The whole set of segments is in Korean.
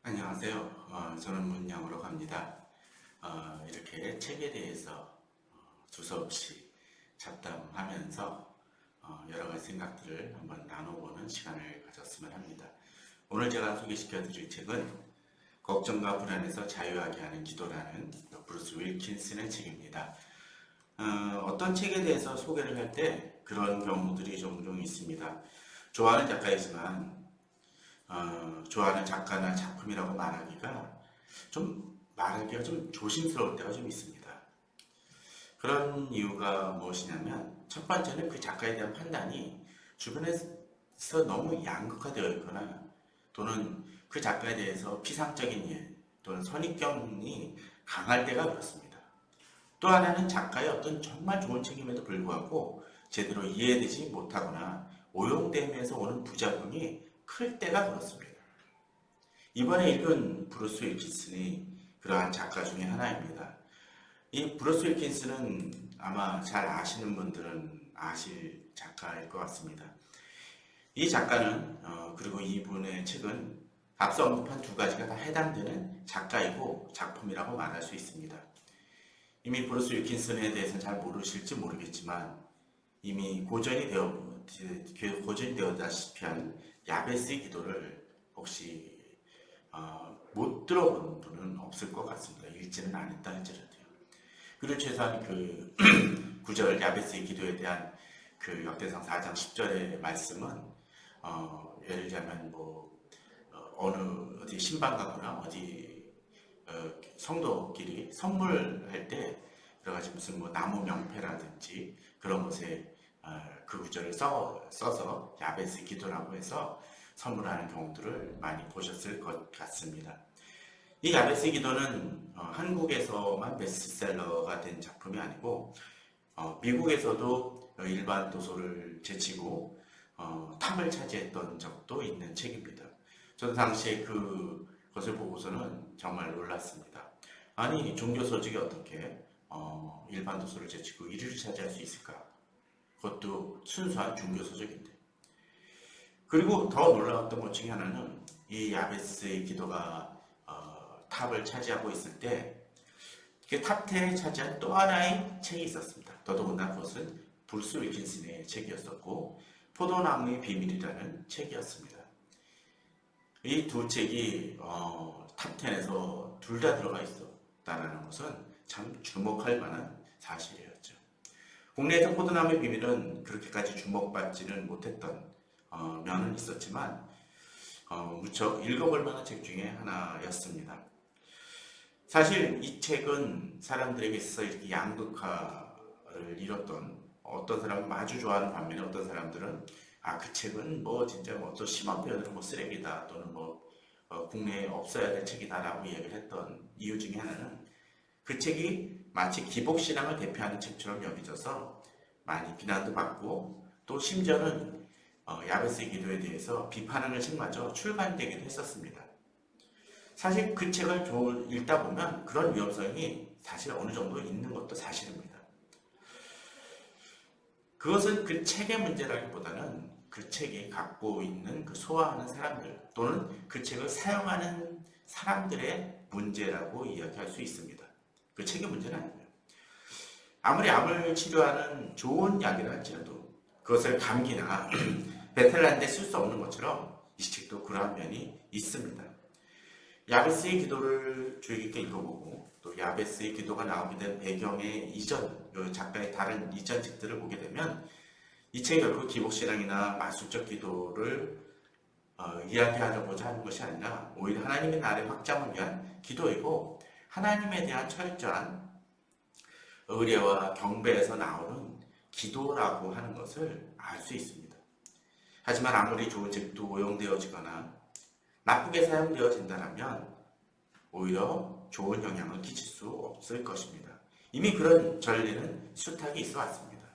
안녕하세요. 저는 문양으로 갑니다. 이렇게 책에 대해서 두서없이 잡담하면서 여러 가지 생각들을 한번 나눠보는 시간을 가졌으면 합니다. 오늘 제가 소개시켜 드릴 책은 걱정과 불안에서 자유하게 하는 기도라는 브루스 윌킨슨의 책입니다. 어떤 책에 대해서 소개를 할 때 그런 경우들이 종종 있습니다. 좋아하는 작가이지만 좋아하는 작가나 작품이라고 말하기가 좀 조심스러울 때가 좀 있습니다. 그런 이유가 무엇이냐면 첫 번째는 그 작가에 대한 판단이 주변에서 너무 양극화되어 있거나 또는 그 작가에 대해서 피상적인 예 또는 선입견이 강할 때가 그렇습니다. 또 하나는 작가의 어떤 정말 좋은 책임에도 불구하고 제대로 이해되지 못하거나 오용됨에서 오는 부작용이 클 때가 그렇습니다. 이번에 읽은 브루스 윌킨슨이 그러한 작가 중에 하나입니다. 이 브루스 윌킨슨은 아마 잘 아시는 분들은 아실 작가일 것 같습니다. 이 작가는 그리고 이분의 책은 앞서 언급한 두 가지가 다 해당되는 작가이고 작품이라고 말할 수 있습니다. 이미 브루스 윌킨슨에 대해서는 잘 모르실지 모르겠지만 이미 고전이 되었다시피 한 야베스의 기도를 혹시 못 들어본 분은 없을 것 같습니다. 읽지는 않았다 할지라도요. 그리고 최소한 그 구절 야베스의 기도에 대한 그 역대상 4장 10절의 말씀은 예를 들자면 어디 신방 가거나 어디 성도끼리 선물할 때 여러 가지 무슨 나무 명패라든지 그런 것에 그 구절을 써서 야베스 기도라고 해서 선물하는 경우들을 많이 보셨을 것 같습니다. 이 야베스 기도는 한국에서만 베스트셀러가 된 작품이 아니고 미국에서도 일반 도서를 제치고 탑을 차지했던 적도 있는 책입니다. 저는 당시에 그것을 보고서는 정말 놀랐습니다. 아니 종교서적이 어떻게 일반 도서를 제치고 1위를 차지할 수 있을까? 그것도 순수한 종교서적인데. 그리고 더 놀라웠던 것 중에 하나는 이 야베스의 기도가 탑을 차지하고 있을 때 그 탑 10에 차지한 또 하나의 책이 있었습니다. 더더군다나 그것은 브루스 윌킨슨의 책이었었고 포도나무의 비밀이라는 책이었습니다. 이 두 책이 탑 10에서 둘 다 들어가 있었다는 것은 참 주목할 만한 사실이었죠. 국내에서 포도나무의 비밀은 그렇게까지 주목받지는 못했던 면은 있었지만 무척 읽어볼 만한 책 중에 하나였습니다. 사실 이 책은 사람들에게 있어서 이렇게 양극화를 이뤘던 어떤 사람은 아주 좋아하는 반면에 어떤 사람들은 그 책은 진짜 어떤 심한 표현으로 쓰레기다 또는 국내에 없어야 될 책이다라고 얘기를 했던 이유 중에 하나는 그 책이 마치 기복신앙을 대표하는 책처럼 여겨져서 많이 비난도 받고 또 심지어는 야베스의 기도에 대해서 비판하는 책마저 출간되기도 했었습니다. 사실 그 책을 읽다 보면 그런 위험성이 사실 어느 정도 있는 것도 사실입니다. 그것은 그 책의 문제라기보다는 그 책이 갖고 있는 그 소화하는 사람들 또는 그 책을 사용하는 사람들의 문제라고 이야기할 수 있습니다. 그 책의 문제는 아니고요. 아무리 암을 치료하는 좋은 약이라 할지라도 그것을 감기나 배탈 날 때 쓸 수 없는 것처럼 이 책도 그러한 면이 있습니다. 야베스의 기도를 주의 깊게 읽어보고 또 야베스의 기도가 나오게 된 배경의 작가의 다른 이전 책들을 보게 되면 이 책이 결국 기복신앙이나 마술적 기도를 이야기하려고자 하는 것이 아니라 오히려 하나님의 나라의 확장을 위한 기도이고 하나님에 대한 철저한 의례와 경배에서 나오는 기도라고 하는 것을 알 수 있습니다. 하지만 아무리 좋은 책도 오용되어지거나 나쁘게 사용되어진다면 오히려 좋은 영향을 끼칠 수 없을 것입니다. 이미 그런 전례는 수탁이 있어 왔습니다.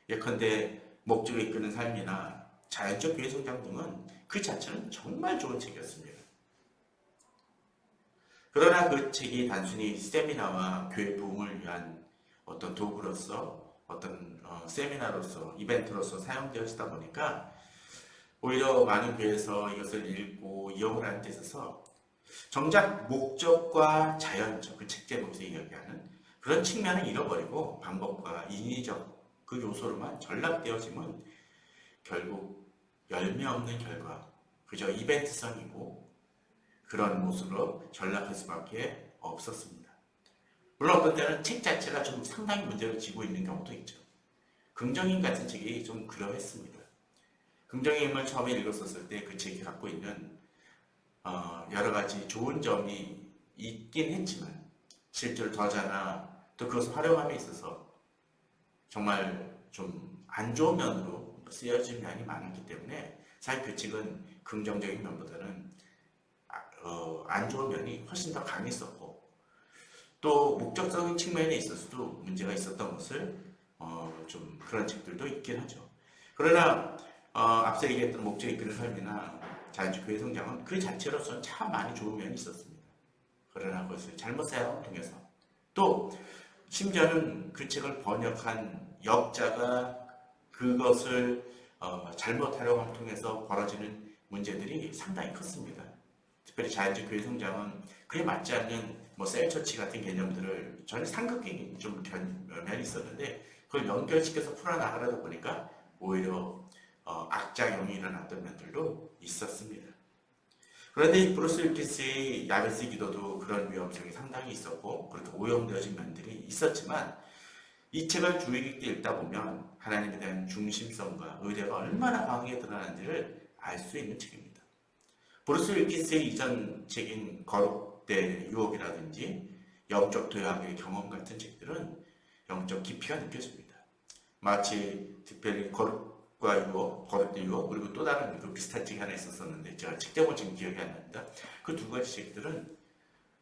예컨대 목적을 이끄는 삶이나 자연적 교회 성장 등은 그 자체는 정말 좋은 책이었습니다. 그러나 그 책이 단순히 세미나와 교회 부흥을 위한 어떤 도구로서 어떤 세미나로서 이벤트로서 사용되어지다 보니까 오히려 많은 교회에서 이것을 읽고 이용을 하는 데 있어서 정작 목적과 자연적, 그 책 제목에서 이야기하는 그런 측면을 잃어버리고 방법과 인위적 그 요소로만 전락되어지면 결국 열매 없는 결과, 그저 이벤트성이고 그런 모습으로 전락할 수밖에 없었습니다. 물론 어떤 때는 책 자체가 좀 상당히 문제를 지고 있는 경우도 있죠. 긍정인 같은 책이 좀 그러했습니다. 긍정의 힘을 처음에 읽었었을 때 그 책이 갖고 있는 여러 가지 좋은 점이 있긴 했지만 실제로 저자나 또 그것을 활용함에 있어서 정말 좀 안 좋은 면으로 쓰여진 면이 많았기 때문에 사실 그 책은 긍정적인 면보다는 안 좋은 면이 훨씬 더 강했었고 또 목적적인 측면에 있어서도 문제가 있었던 것을 좀 그런 책들도 있긴 하죠. 그러나 앞서 얘기했던 목적 이끄는 삶이나 자연적 교회 성장은 그 자체로서는 참 많이 좋은 면이 있었습니다. 그러나 그것을 잘못 사용을 통해서 또 심지어는 그 책을 번역한 역자가 그것을 잘못 활용을 통해서 벌어지는 문제들이 상당히 컸습니다. 특별히 자연적 교회 성장은 그에 맞지 않는 뭐 셀처치 같은 개념들을 전혀 상극적인 좀 면이 있었는데 그걸 연결시켜서 풀어나가려다 보니까 오히려 악작용이 일어났던 면들도 있었습니다. 그런데 이 브루스 윌킨스의 야베스 기도도 그런 위험성이 상당히 있었고 그렇게 오염되어진 면들이 있었지만 이 책을 주의 깊게 읽다 보면 하나님에 대한 중심성과 의뢰가 얼마나 강하게 드러나는지를 알 수 있는 책입니다. 브루스 윌킨스의 이전 책인 거룩대 유혹이라든지 영적 도약의 경험 같은 책들은 영적 깊이가 느껴집니다. 마치 특별히 거룩과 유혹, 거룩대 유혹 그리고 또 다른 그 비슷한 책이 하나 있었었는데 제가 책 제목은 지금 기억이 안 납니다. 그 두 가지 책들은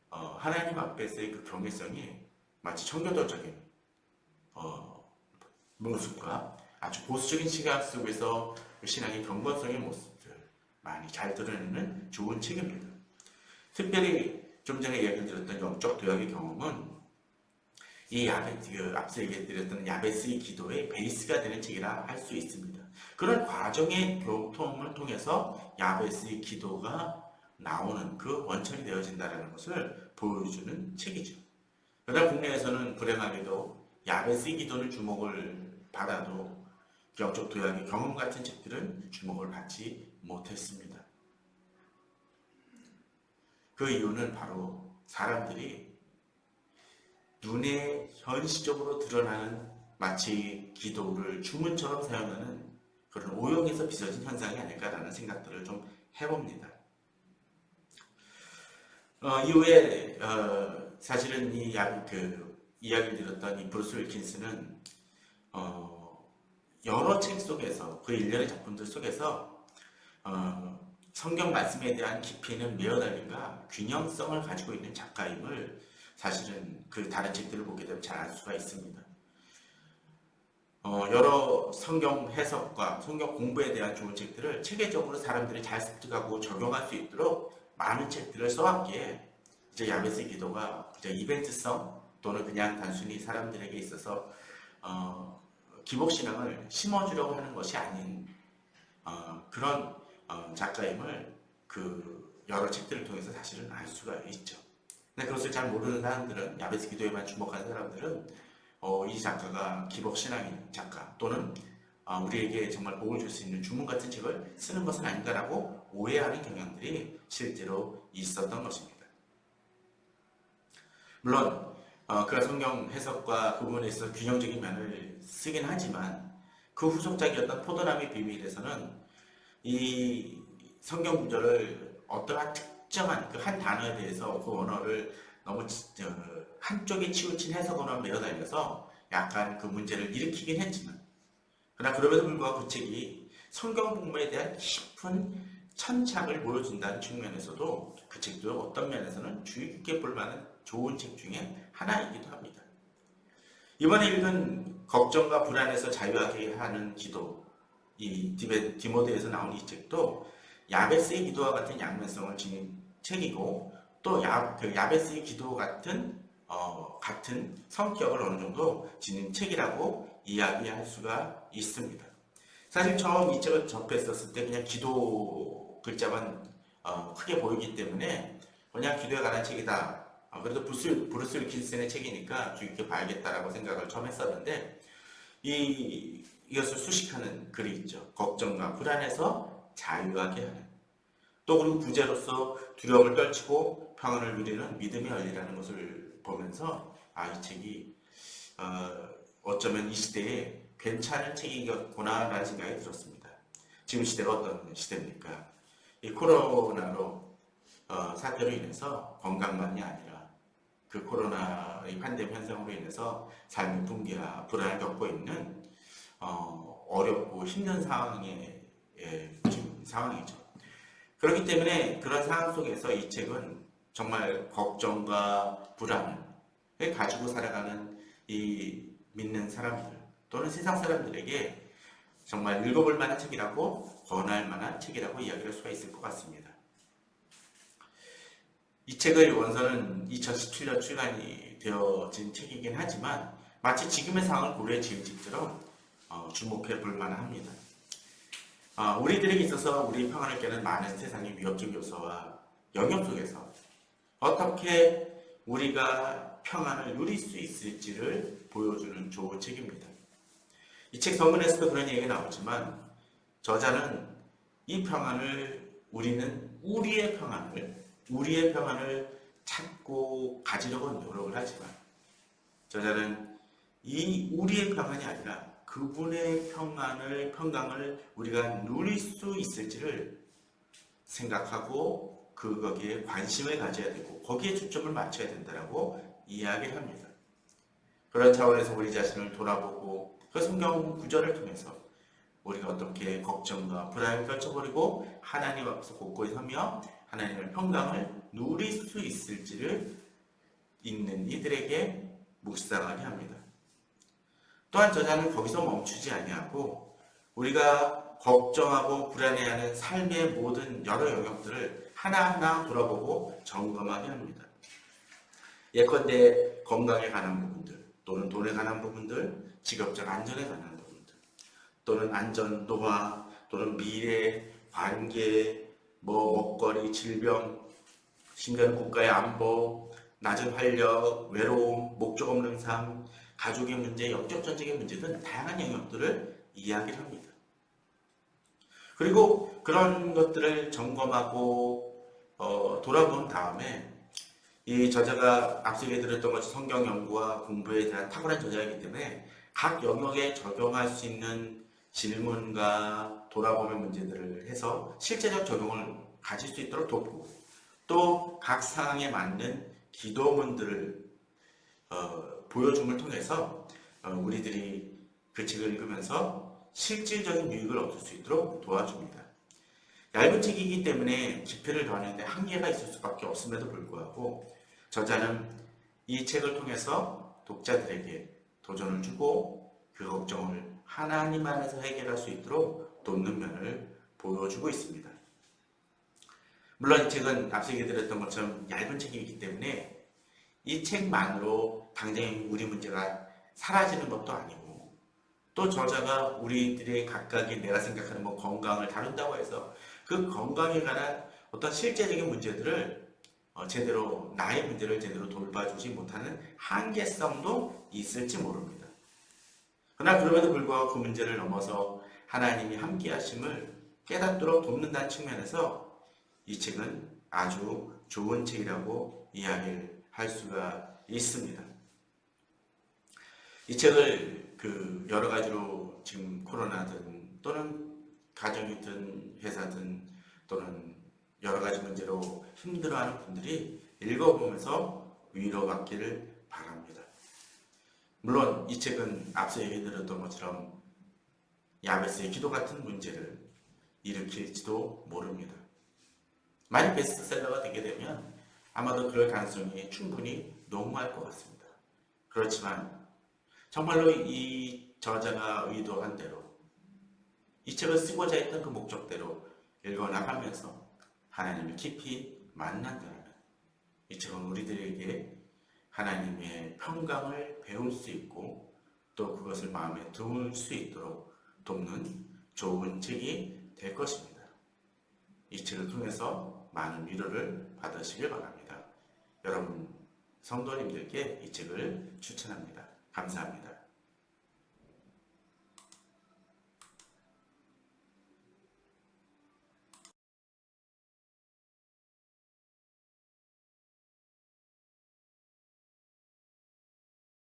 하나님 앞에서의 그 경외성이 마치 청교도적인 모습과 아주 보수적인 시각 속에서 그 신앙의 경건성의 모습들 많이 잘 드러내는 좋은 책입니다. 특별히 좀 전에 얘기 드렸던 영적 도약의 경험은 이 앞서 얘기드렸던 야베스의 기도의 베이스가 되는 책이라 할 수 있습니다. 그런 과정의 교통을 통해서 야베스의 기도가 나오는 그 원천이 되어진다는 것을 보여주는 책이죠. 그러나 국내에서는 불행하게도 야베스의 기도는 주목을 받아도 영적 도약의 경험 같은 책들은 주목을 받지 못했습니다. 그 이유는 바로 사람들이 눈에 현실적으로 드러나는 마치 기도를 주문처럼 사용하는 그런 오용에서 빚어진 현상이 아닐까라는 생각들을 좀 해봅니다. 이후에 사실은 이야기를 들었던 이 브루스 윌킨스는 여러 책 속에서 그 일련의 작품들 속에서 성경 말씀에 대한 깊이 있는 메어달림과 균형성을 가지고 있는 작가임을 사실은 그 다른 책들을 보게 되면 잘 알 수가 있습니다. 여러 성경 해석과 성경 공부에 대한 좋은 책들을 체계적으로 사람들이 잘 습득하고 적용할 수 있도록 많은 책들을 써왔기에 이제 야베스의 기도가 이제 이벤트성 또는 그냥 단순히 사람들에게 있어서 기복신앙을 심어주려고 하는 것이 아닌 그런 작가임을 그 여러 책들을 통해서 사실은 알 수가 있죠. 근데 그것을 잘 모르는 사람들은 야베스 기도에만 주목하는 사람들은 이 작가가 기복신앙인 작가 또는 우리에게 정말 복을 줄 수 있는 주문 같은 책을 쓰는 것은 아닌가라고 오해하는 경향들이 실제로 있었던 것입니다. 물론 그가 성경 해석과 그 부분에 있어서 균형적인 면을 쓰긴 하지만 그 후속작이었던 포도나무의 비밀에서는 이 성경 구절을 어떠한 특정한 그 한 단어에 대해서 그 언어를 너무 한쪽에 치우친 해석으로만 매어다녀서 약간 그 문제를 일으키긴 했지만 그러나 그럼에도 불구하고 그 책이 성경 공부에 대한 깊은 천착을 보여준다는 측면에서도 그 책도 어떤 면에서는 주의 깊게 볼 만한 좋은 책 중에 하나이기도 합니다. 이번에 읽은 걱정과 불안에서 자유하게 하는 기도, 이 디모데에서 나온 이 책도 야베스의 기도와 같은 양면성을 지닌 책이고 또 야베스의 기도 같은 성격을 어느 정도 지닌 책이라고 이야기할 수가 있습니다. 사실 처음 이 책을 접했었을 때 그냥 기도 글자만 크게 보이기 때문에 그냥 기도에 관한 책이다. 그래도 브루스 윌킨슨의 책이니까 주의 깊게 봐야겠다라고 생각을 처음 했었는데 이것을 수식하는 글이 있죠. 걱정과 불안에서 자유하게 하는. 또 그리고 부제로서 두려움을 떨치고 평안을 누리는 믿음의 원리라는 것을 보면서 이 책이 어쩌면 이 시대에 괜찮은 책이겠구나라는 생각이 들었습니다. 지금 시대가 어떤 시대입니까? 이 코로나로 사태로 인해서 건강만이 아니라 그 코로나의 팬데믹 현상으로 인해서 삶의 붕괴와 불안을 겪고 있는 어렵고 힘든 지금 상황이죠. 그렇기 때문에 그런 상황 속에서 이 책은 정말 걱정과 불안을 가지고 살아가는 이 믿는 사람들 또는 세상 사람들에게 정말 읽어볼 만한 책이라고 권할 만한 책이라고 이야기할 수가 있을 것 같습니다. 이 책의 원서는 2017년 출간이 되어진 책이긴 하지만 마치 지금의 상황을 고려해 지은 책처럼 주목해 볼 만합니다. 우리들에게 있어서 우리 평안을 깨는 많은 세상의 위협적 요소와 영역 속에서 어떻게 우리가 평안을 누릴 수 있을지를 보여주는 좋은 책입니다. 이 책 서문에서도 그런 얘기가 나오지만 저자는 이 평안을 우리는 우리의 평안을 찾고 가지려고 노력을 하지만 저자는 이 우리의 평안이 아니라 그분의 평강을 우리가 누릴 수 있을지를 생각하고 거기에 관심을 가져야 되고 거기에 초점을 맞춰야 된다고 이야기를 합니다. 그런 차원에서 우리 자신을 돌아보고 그 성경 구절을 통해서 우리가 어떻게 걱정과 불안을 떨쳐버리고 하나님 앞에서 곳곳에 서며 하나님의 평강을 누릴 수 있을지를 읽는 이들에게 묵상하게 합니다. 또한 저자는 거기서 멈추지 아니하고 우리가 걱정하고 불안해하는 삶의 모든 여러 영역들을 하나하나 돌아보고 점검하게 합니다. 예컨대 건강에 관한 부분들, 또는 돈에 관한 부분들, 직업적 안전에 관한 부분들, 또는 안전 노화, 또는 미래, 관계, 먹거리, 질병, 심지어는 국가의 안보, 낮은 활력, 외로움, 목적 없는 삶, 가족의 문제, 영적 전쟁의 문제 등 다양한 영역들을 이야기를 합니다. 그리고 그런 것들을 점검하고 돌아본 다음에 이 저자가 앞서 얘기드렸던 것이 성경 연구와 공부에 대한 탁월한 저자이기 때문에 각 영역에 적용할 수 있는 질문과 돌아보는 문제들을 해서 실제적 적용을 가질 수 있도록 돕고 또 각 상황에 맞는 기도문들을 보여줌을 통해서 우리들이 그 책을 읽으면서 실질적인 유익을 얻을 수 있도록 도와줍니다. 얇은 책이기 때문에 깊이를 더하는데 한계가 있을 수밖에 없음에도 불구하고 저자는 이 책을 통해서 독자들에게 도전을 주고 그 걱정을 하나님 안에서 해결할 수 있도록 돕는 면을 보여주고 있습니다. 물론 이 책은 앞서 얘기드렸던 것처럼 얇은 책이기 때문에 이 책만으로 당장 우리 문제가 사라지는 것도 아니고 또 저자가 우리들의 각각의 내가 생각하는 건강을 다룬다고 해서 그 건강에 관한 어떤 실제적인 문제들을 나의 문제를 제대로 돌봐주지 못하는 한계성도 있을지 모릅니다. 그러나 그럼에도 불구하고 그 문제를 넘어서 하나님이 함께 하심을 깨닫도록 돕는다는 측면에서 이 책은 아주 좋은 책이라고 이야기를 할 수가 있습니다. 이 책을 여러 가지로 지금 코로나든 또는 가정이든 회사든 또는 여러 가지 문제로 힘들어하는 분들이 읽어보면서 위로받기를 바랍니다. 물론 이 책은 앞서 얘기드렸던 것처럼 야베스의 기도 같은 문제를 일으킬지도 모릅니다. 만약 베스트셀러가 되게 되면 아마도 그럴 가능성이 충분히 농후할 것 같습니다. 그렇지만 정말로 이 저자가 의도한 대로 이 책을 쓰고자 했던 그 목적대로 읽어나가면서 하나님을 깊이 만난다면 이 책은 우리들에게 하나님의 평강을 배울 수 있고 또 그것을 마음에 두을 수 있도록 돕는 좋은 책이 될 것입니다. 이 책을 통해서 많은 위로를 받으시길 바랍니다. 여러분 성도님들께 이 책을 추천합니다. 감사합니다.